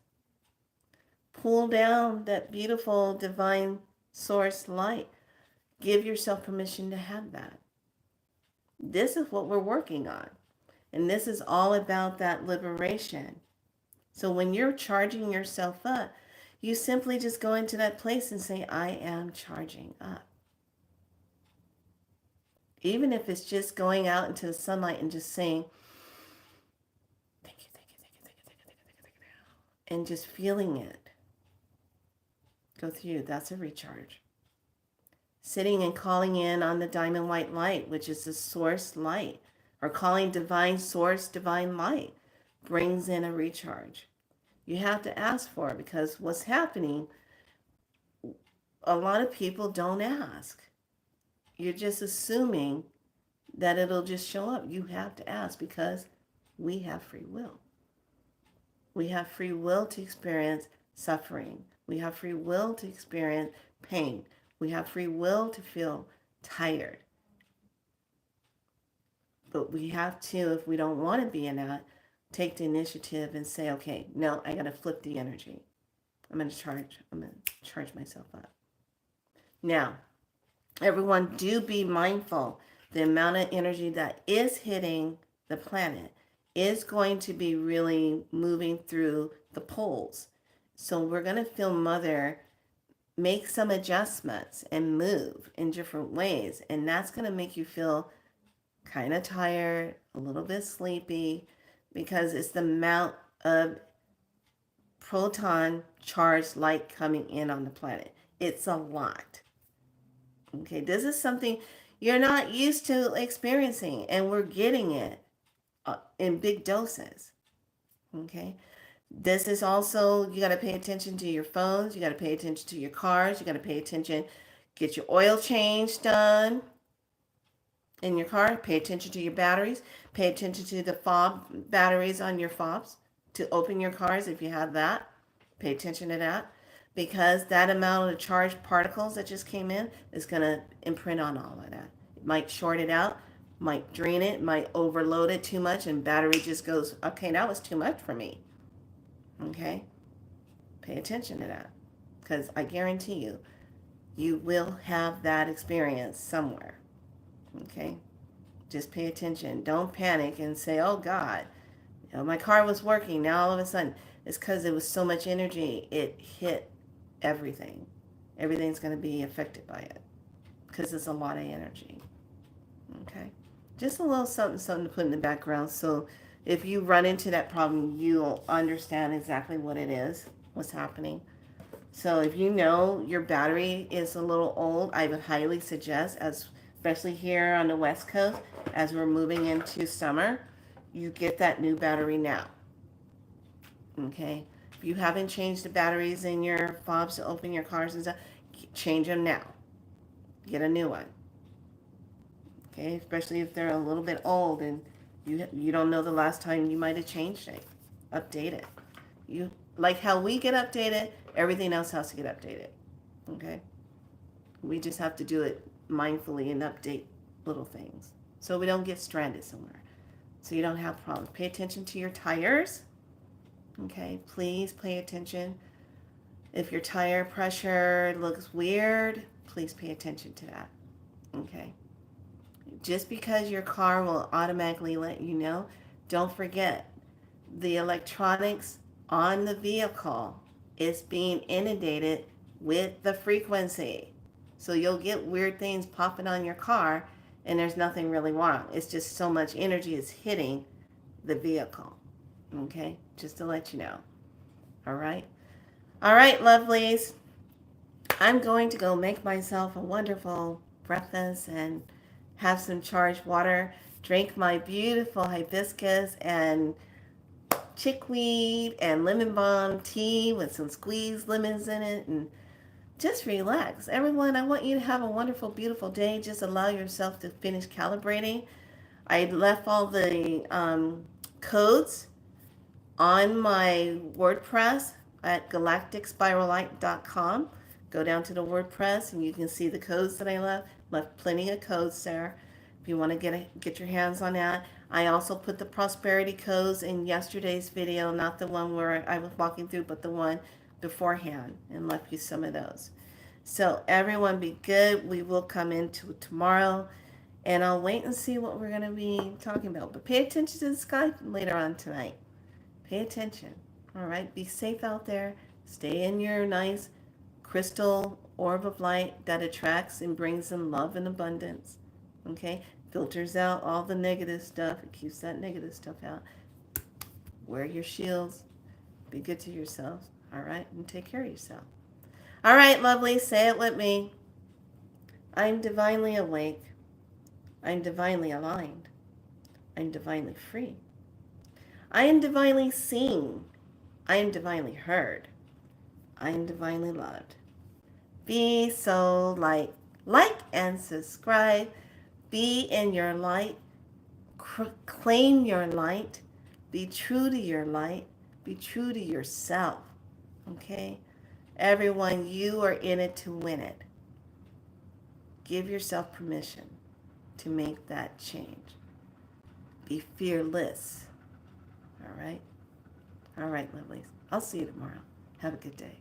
Pull down that beautiful divine source light. Give yourself permission to have that. This is what we're working on. And this is all about that liberation. So when you're charging yourself up, you simply just go into that place and say, I am charging up. Even if it's just going out into the sunlight and just saying, thank you, thank you, thank you, thank you, thank you, thank you, thank you, and just feeling it go through, that's a recharge. Sitting and calling in on the diamond white light, which is the source light, or calling divine source, divine light, brings in a recharge. You have to ask for it because what's happening, a lot of people don't ask. You're just assuming that it'll just show up. You have to ask because we have free will. We have free will to experience suffering. We have free will to experience pain. We have free will to feel tired. But we have to, if we don't want to be in that, take the initiative and say, okay, no, I got to flip the energy. I'm going to charge myself up. Now, everyone, do be mindful. The amount of energy that is hitting the planet is going to be really moving through the poles. So we're going to feel Mother make some adjustments and move in different ways. And that's going to make you feel kind of tired, a little bit sleepy, because it's the amount of proton charged light coming in on the planet. It's a lot. Okay, this is something you're not used to experiencing, and we're getting it in big doses. Okay, this is also, you got to pay attention to your phones, you got to pay attention to your cars, you got to pay attention, get your oil change done in your car, pay attention to your batteries, pay attention to the fob batteries on your fobs to open your cars if you have that. Pay attention to that because that amount of charged particles that just came in is going to imprint on all of that. It might short it out, might drain it, might overload it too much, and battery just goes, okay, that was too much for me. Okay? Pay attention to that, because I guarantee you, you will have that experience somewhere. Okay? Just pay attention. Don't panic and say, oh God, my car was working. Now all of a sudden, it's because it was so much energy. It hit everything. Everything's going to be affected by it because it's a lot of energy. Okay? Just a little something to put in the background, so if you run into that problem, you'll understand exactly what it is, what's happening. So if you know your battery is a little old, I would highly suggest, especially here on the West Coast, as we're moving into summer, you get that new battery now. Okay? If you haven't changed the batteries in your fobs to open your cars and stuff, change them now. Get a new one. Okay? Especially if they're a little bit old and you don't know the last time you might have changed it. Update it. You like how we get updated, everything else has to get updated. Okay? We just have to do it mindfully and update little things so we don't get stranded somewhere. So you don't have problems. Pay attention to your tires. Okay? Please pay attention. If your tire pressure looks weird, please pay attention to that. Okay? Just because your car will automatically let you know, don't forget the electronics on the vehicle is being inundated with the frequency. So you'll get weird things popping on your car and there's nothing really wrong. It's just so much energy is hitting the vehicle. Okay? Just to let you know. All right? All right, lovelies. I'm going to go make myself a wonderful breakfast and have some charged water, drink my beautiful hibiscus and chickweed and lemon balm tea with some squeezed lemons in it, and just relax. Everyone, I want you to have a wonderful, beautiful day. Just allow yourself to finish calibrating. I left all the codes on my WordPress at galacticspiralite.com. Go down to the WordPress and you can see the codes that I left. Left plenty of codes there. If you want to get your hands on that. I also put the prosperity codes in yesterday's video, not the one where I was walking through, but the one beforehand, and left you some of those. So everyone be good. We will come into tomorrow, and I'll wait and see what we're going to be talking about. But pay attention to the sky later on tonight. Pay attention. All right? Be safe out there. Stay in your nice crystal orb of light that attracts and brings in love and abundance. Okay? Filters out all the negative stuff. It keeps that negative stuff out. Wear your shields. Be good to yourselves. All right? And take care of yourself. All right, lovely. Say it with me. I'm divinely awake. I'm divinely aligned. I'm divinely free. I am divinely seen. I am divinely heard. I am divinely loved. Be so light. Like and subscribe. Be in your light. Claim your light. Be true to your light. Be true to yourself. Okay? Everyone, you are in it to win it. Give yourself permission to make that change. Be fearless. All right? All right, lovelies. I'll see you tomorrow. Have a good day.